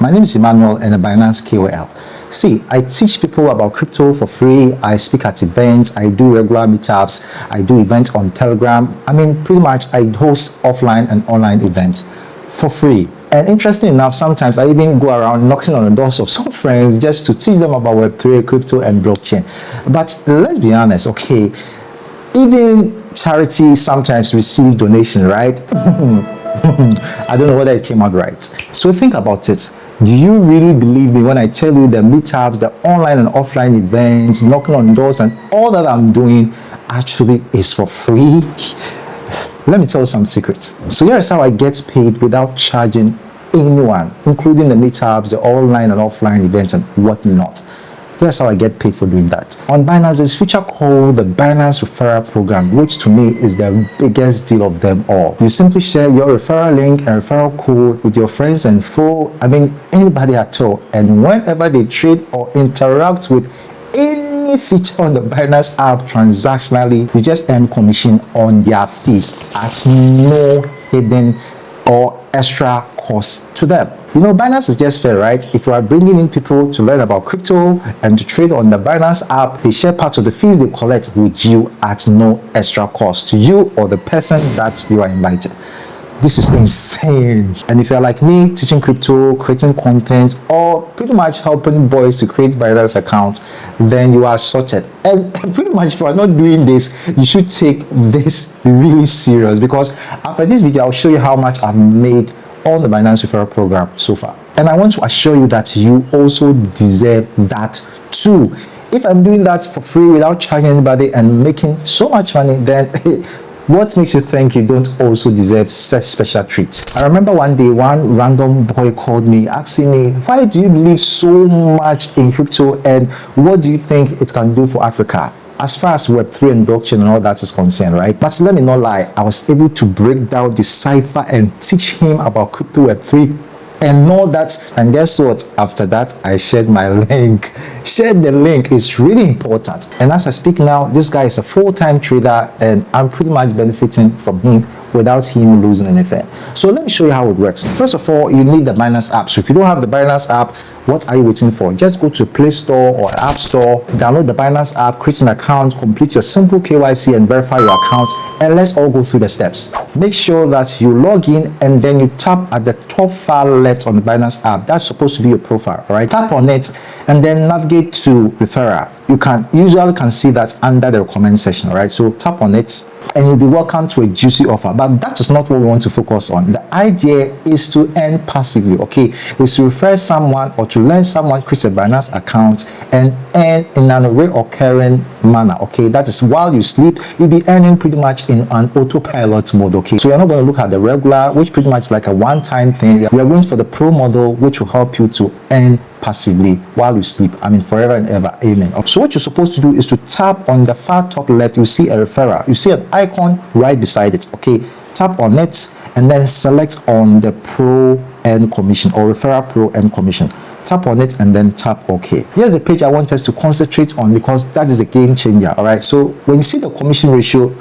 My name is Emmanuel and a Binance KOL. See, I teach people about crypto for free. I speak at events. I do regular meetups. I do events on Telegram. Pretty much I host offline and online events for free. And interesting enough, sometimes I even go around knocking on the doors of some friends just to teach them about Web3, crypto, and blockchain. But let's be honest, okay? Even charities sometimes receive donation, right? I don't know whether it came out right. So think about it. Do you really believe me when I tell you the meetups, the online and offline events, knocking on doors, and all that I'm doing actually is for free? Let me tell you some secrets. So here's how I get paid without charging anyone, including the meetups, the online and offline events, and whatnot. Here's how I get paid for doing that. On Binance, there's a feature called the Binance Referral Program, which to me is the biggest deal of them all. You simply share your referral link and referral code with your friends and anybody at all. And whenever they trade or interact with any feature on the Binance app transactionally, you just earn commission on their fees at no hidden or extra cost to them. Binance is just fair, right? If you are bringing in people to learn about crypto and to trade on the Binance app, they share part of the fees they collect with you at no extra cost to you or the person that you are invited. This is insane. And if you're like me, teaching crypto, creating content, or pretty much helping boys to create Binance accounts, then you are sorted. And pretty much if you are not doing this, you should take this really serious, because after this video, I'll show you how much I've made on the Binance Referral Program so far. And I want to assure you that you also deserve that too. If I'm doing that for free without charging anybody and making so much money, then what makes you think you don't also deserve such special treats? I remember one day one random boy called me asking me, why do you believe so much in crypto and what do you think it can do for Africa? As far as Web3 and blockchain and all that is concerned, right? But let me not lie, I was able to break down, decipher, and teach him about crypto, Web3, and all that. And guess what? After that, I shared my link. Share the link is really important. And as I speak now, this guy is a full-time trader, and I'm pretty much benefiting from him without him losing anything. So let me show you how it works. First of all, you need the Binance app. So if you don't have the Binance app, what are you waiting for? Just go to a Play Store or App Store, download the Binance app, create an account, complete your simple KYC and verify your accounts, and let's all go through the steps. Make sure that you log in and then you tap at the top far left on the Binance app. That's supposed to be your profile, all right? Tap on it and then navigate to referral. You usually can see that under the comment section, right? So tap on it and you'll be welcome to a juicy offer. But that is not what we want to focus on. The idea is to earn passively, okay? Is to refer someone or to learn someone create a Binance account and earn in an recurring manner, okay? That is while you sleep, you'll be earning pretty much in an autopilot mode, okay? So you're not going to look at the regular, which pretty much like a one-time thing. We are going for the pro model, which will help you to earn passively while you sleep, forever and ever, amen. So what you're supposed to do is to tap on the far top left. You see a referral, you see an icon right beside it, okay? Tap on it and then select on the pro and commission or referral pro and commission. Tap on it and then tap OK. Here's the page I want us to concentrate on because that is a game changer. All right. So when you see the commission ratio,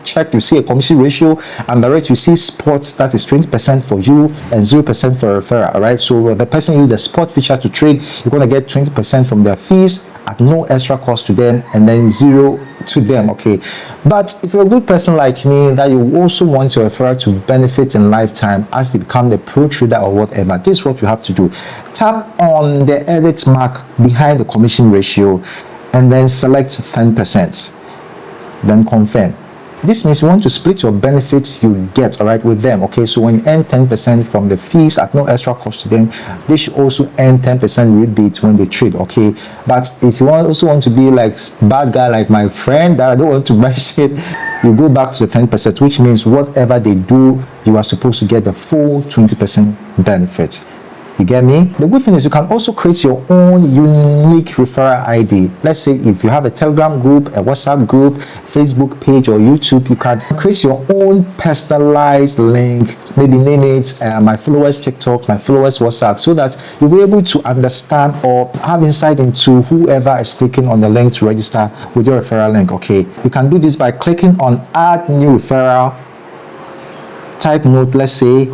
check, you see a commission ratio, and the rest you see spots, that is 20% for you and 0% for a referral. All right. So the person use the spot feature to trade, you're going to get 20% from their fees at no extra cost to them, and then 0 to them, okay? But if you're a good person like me, that you also want your referral to benefit in lifetime as they become the pro trader or whatever, this is what you have to do. Tap on the edit mark behind the commission ratio and then select 10%, then confirm. This means you want to split your benefits you get, all right, with them, okay? So when you earn 10% from the fees at no extra cost to them, they should also earn 10% rebate when they trade, okay? But if you also want to be like bad guy like my friend that I don't want to mention, you go back to the 10%, which means whatever they do, you are supposed to get the full 20% benefit. You get me? The good thing is you can also create your own unique referral ID. Let's say if you have a Telegram group, a WhatsApp group, Facebook page, or YouTube, you can create your own personalized link. Maybe name it my followers TikTok, my followers WhatsApp, so that you'll be able to understand or have insight into whoever is clicking on the link to register with your referral link. Okay, you can do this by clicking on add new referral. Type note, let's say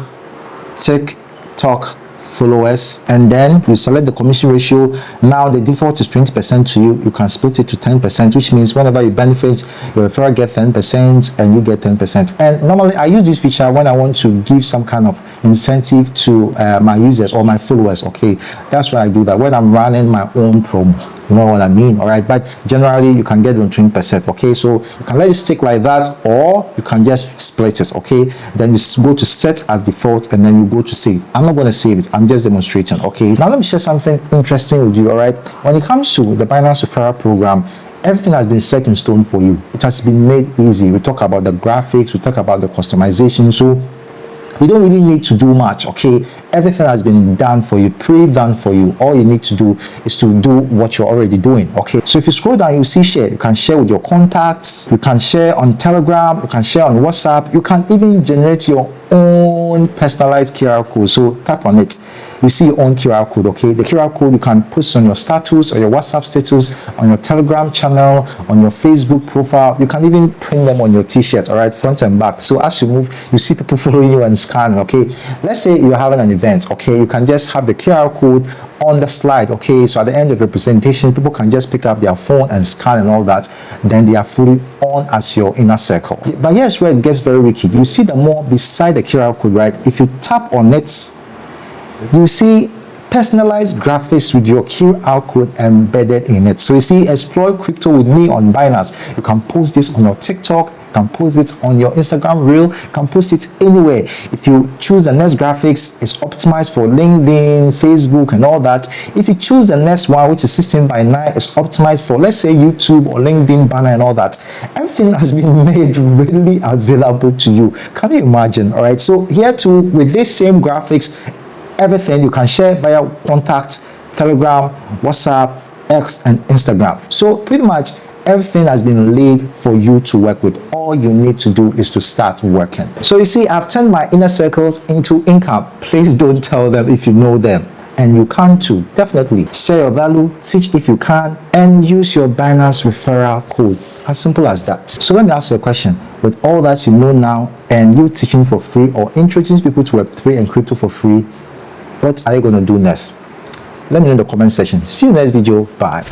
TikTok followers, and then you select the commission ratio. Now the default is 20% to you. You can split it to 10%, which means whenever you benefit, your referral get 10% and you get 10%. And normally I use this feature when I want to give some kind of incentive to my users or my followers. Okay, that's why I do that when I'm running my own promo. You know what I mean? All right, but generally you can get on 20%. Okay, so you can let it stick like that, or you can just split it. Okay, then you go to set as default and then you go to save. I'm not going to save it, I'm just demonstrating. Okay, now let me share something interesting with you. All right, when it comes to the Binance referral program, everything has been set in stone for you. It has been made easy. We talk about the graphics, we talk about the customization, so you don't really need to do much. Okay, everything has been done for you, pre-done for you. All you need to do is to do what you're already doing. Okay, so if you scroll down, you see share. You can share with your contacts, you can share on Telegram, you can share on WhatsApp, you can even generate your own personalized QR code. So tap on it, you see your own QR code. Okay, the QR code you can post on your status or your WhatsApp status, on your Telegram channel, on your Facebook profile. You can even print them on your t-shirt, all right, front and back. So as you move, you see people following you and scanning. Okay, let's say you're having an event. Okay, you can just have the QR code on the slide. Okay, so at the end of your presentation, people can just pick up their phone and scan and all that, then they are fully on as your inner circle. But here's where it gets very wicked. You see the more beside the QR code, right? If you tap on it, you see personalized graphics with your QR code embedded in it. So you see, explore crypto with me on Binance. You can post this on your TikTok, you can post it on your Instagram reel, you can post it anywhere. If you choose the next graphics, it's optimized for LinkedIn, Facebook and all that. If you choose the next one, which is 16:9, it's optimized for, let's say, YouTube or LinkedIn banner and all that. Everything has been made readily available to you. Can you imagine? All right, so here too, with this same graphics, everything you can share via contacts, Telegram, WhatsApp, X and Instagram. So pretty much everything has been laid for you to work with. All you need to do is to start working. So you see, I've turned my inner circles into income. Please don't tell them if you know them. And you can too. Definitely share your value, teach if you can, and use your Binance referral code. As simple as that. So let me ask you a question. With all that you know now and you teaching for free or introducing people to Web3 and crypto for free, what are you going to do next? Let me know in the comment section. See you in the next video. Bye.